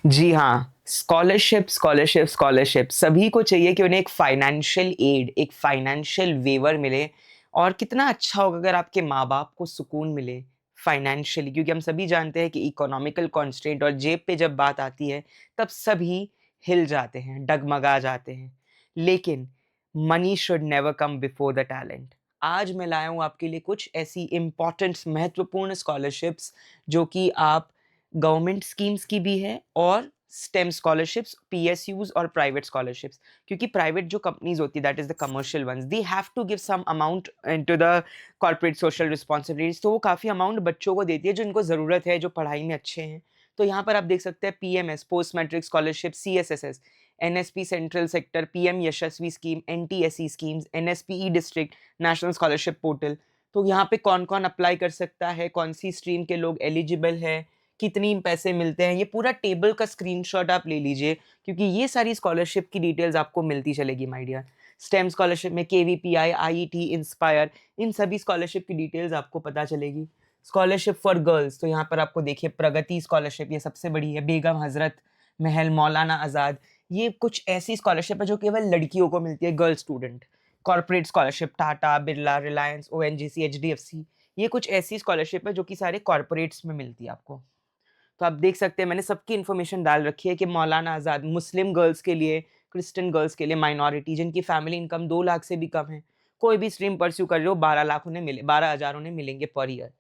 जी हाँ, scholarship, scholarship, scholarship सभी को चाहिए कि उन्हें एक फाइनेंशियल एड, एक फाइनेंशियल वेवर मिले और कितना अच्छा होगा अगर आपके माँ-बाप को सुकून मिले फाइनेंशियली क्योंकि हम सभी जानते हैं कि इकोनॉमिकल कॉन्स्ट्रेंट और जेब पे जब बात आती है, तब सभी हिल जाते हैं, डगमगा जाते हैं। लेकिन money should never come before the talent. आज मैं लाया हूँ आपके लिए कुछ ऐसी इम्पोर्टेंट महत्वपूर्ण स्कॉलरशिप्स जो कि आप गवर्नमेंट स्कीम्स की भी है और स्टेम स्कॉलरशिप्स, पीएसयूज़ और प्राइवेट स्कॉलरशिप्स क्योंकि प्राइवेट जो कंपनीज़ होती है that is the commercial ones they have to give some amount into the corporate social responsibilities तो वो काफ़ी अमाउंट बच्चों को देती है जो इनको ज़रूरत है, जो पढ़ाई में अच्छे हैं। तो यहाँ पर आप देख सकते हैं PMS post matric scholarship, CSSS, NSP central sector, PM Yashasvi scheme, NTSE schemes, NSPE district, national scholarship portal. तो यहाँ पे कौन-कौन अप्लाई कर सकता है, कौन-सी स्ट्रीम के लोग एलिजिबल है, कितनी पैसे मिलते हैं, ये पूरा टेबल का स्क्रीनशॉट आप ले लीजिए क्योंकि ये सारी स्कॉलरशिप की डिटेल्स आपको मिलती चलेगी माय डियर। स्टेम स्कॉलरशिप में केवीपीआई, आईईटी, इंस्पायर इन सभी स्कॉलरशिप की डिटेल्स आपको पता चलेगी। स्कॉलरशिप फॉर गर्ल्स तो यहाँ पर आपको देखिए प्रगति स्कॉलरशिप ये सबसे बड़ी है, बेगम हज़रत महल, मौलाना आज़ाद, ये कुछ ऐसी स्कॉलरशिप है जो केवल लड़कियों को मिलती है, girl student. Corporate scholarship Tata, Birla, Reliance, ONGC, HDFC, ये कुछ ऐसी स्कॉलरशिप है जो कि सारे कॉर्पोरेट्स में मिलती है आपको। तो आप देख सकते हैं मैंने सबकी इन्फॉर्मेशन डाल रखी है कि मौलाना आज़ाद मुस्लिम गर्ल्स के लिए, क्रिश्चियन गर्ल्स के लिए, माइनॉरिटी जिनकी फैमिली इनकम 2 लाख से भी कम है, कोई भी स्ट्रीम परस्यू कर रहे हो 12 लाख उन्हें मिले 12,000 उन्हें मिलेंगे पर ईयर।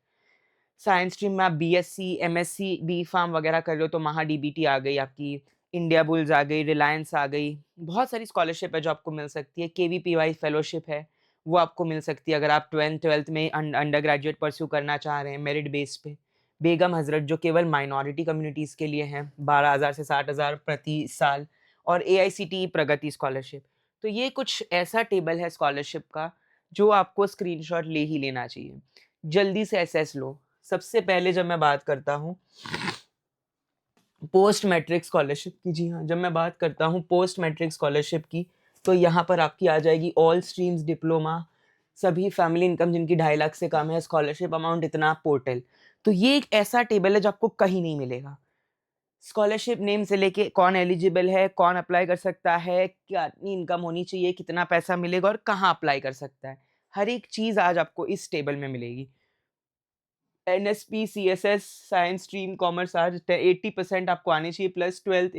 साइंस स्ट्रीम में आप बीएससी, एमएससी, बी-फार्म वगैरह कर रहे हो तो महा डीबीटी आ गई आपकी, इंडिया बुल्स आ गई, रिलायंस आ गई, बहुत सारी स्कॉलरशिप है जो आपको मिल सकती है। केवीपीवाई फेलोशिप है, वो आपको मिल सकती है अगर आप 12th में अंडर ग्रेजुएट परस्यू करना चाह रहे हैं मेरिट बेस पे। बेगम हज़रत जो केवल माइनॉरिटी कम्युनिटीज़ के लिए हैं, 12,000 से 60,000 प्रति साल और एआईसीटीई प्रगति स्कॉलरशिप। तो ये कुछ ऐसा टेबल है स्कॉलरशिप का, जो आपको स्क्रीनशॉट ले ही लेना चाहिए। जल्दी से एसेस लो। सबसे पहले जब मैं बात करता हूँ पोस्ट मैट्रिक स्कॉलरशिप की, जी हाँ, जब मैं बात करता हूँ पोस्ट मैट्रिक स्कॉलरशिप की, तो यहाँ पर आपकी आ जाएगी ऑल स्ट्रीम्स डिप्लोमा, सभी फैमिली इनकम जिनकी 2.5 लाख से कम है, स्कॉलरशिप अमाउंट इतना पोर्टल। तो ये एक ऐसा टेबल है जो आपको कहीं नहीं मिलेगा। स्कॉलरशिप नेम से लेके कौन एलिजिबल है, कौन अप्लाई कर सकता है, कितनी इनकम होनी चाहिए, कितना पैसा मिलेगा और कहाँ अप्लाई कर सकता है। हर एक चीज़ आज आपको इस टेबल में मिलेगी। NSP, CSS, science stream, commerce आज 80% आपको आनी चाहिए plus 12th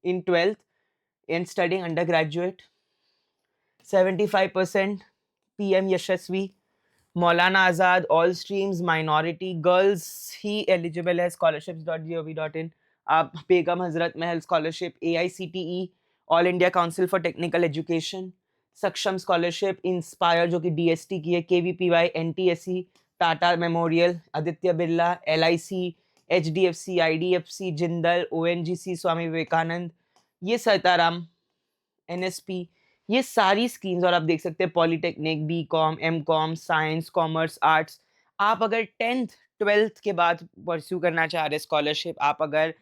in 12th in studying undergraduate, 75% PM Yashasvi, Maulana Azad, all streams, minority, girls ही एलिजिबल है scholarships.gov.in। आप Begum Hazrat Mahal scholarship, AICTE, all India council for technical education, Saksham scholarship, inspire जो कि डीएसटी की है, KVPY, NTSE, Tata memorial, Aditya Birla, LIC, HDFC, IDFC, Jindal, ONGC, Swami Vivekanand, ये Sitaram, NSP, ये सारी स्कीम्स और आप देख सकते हैं polytechnic, BCom, MCom, science, commerce, arts. आप अगर 10th 12th के बाद परस्यू करना चाह रहे हैं स्कॉलरशिप, आप अगर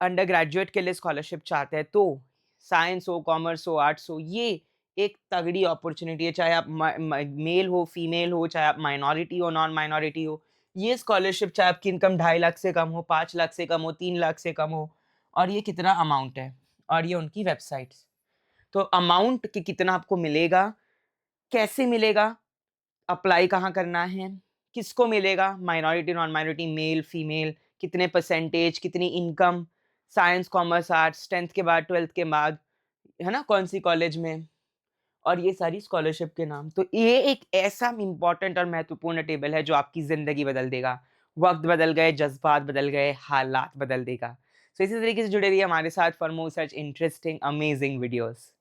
अंडर ग्रेजुएट के लिए स्कॉलरशिप चाहते हैं तो साइंस हो, कॉमर्स हो, आर्ट्स हो, ये एक तगड़ी अपॉर्चुनिटी है, चाहे आप मेल हो, फीमेल हो, चाहे आप माइनॉरिटी हो, नॉन माइनॉरिटी हो। ये स्कॉलरशिप चाहे आपकी इनकम 2.5 लाख से कम हो, 5 लाख से कम हो, 3 लाख से कम हो, और ये कितना अमाउंट है और ये उनकी वेबसाइट्स। तो अमाउंट कि कितना आपको मिलेगा, कैसे मिलेगा, अप्लाई कहाँ करना है, किसको मिलेगा, minority, non minority, male, female, कितने परसेंटेज, कितनी income, science, commerce, arts, 10th के बाद, 12th के बाद, है ना? कौन-सी कॉलेज में और ये सारी स्कॉलरशिप के नाम। तो ये एक ऐसा इम्पोर्टेंट और महत्वपूर्ण टेबल है जो आपकी ज़िंदगी बदल देगा। वक़्त बदल गए, जज़्बात बदल गए, हालात बदल देगा। सो इसी तरीके से जुड़े रहिए हमारे साथ for more such interesting, amazing videos.